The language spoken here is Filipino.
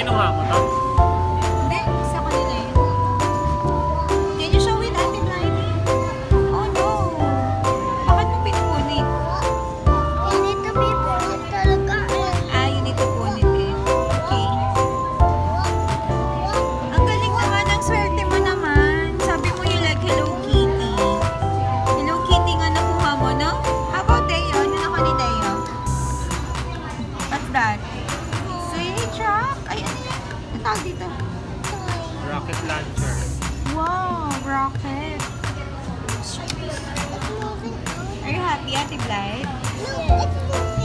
kinuha mo to? Hindi, sa kanila yun. Can you show it, Ate Blythe? Oh no! Bakit mo pinupunit? You need to be punit talaga. Ah, you need to punit it. Okay. Ang galing naman, ang swerte mo naman. Sabi mo you like Hello Kitty. Hello Kitty nga nakuha mo, no? How about Deo? Ano na ni Deo? What's that? Say, truck? Ay, ano yan? Ang tawag dito? Rocket launcher. Wow, rocket. It's moving on. Are you happy, Ate Blythe? No, it's moving.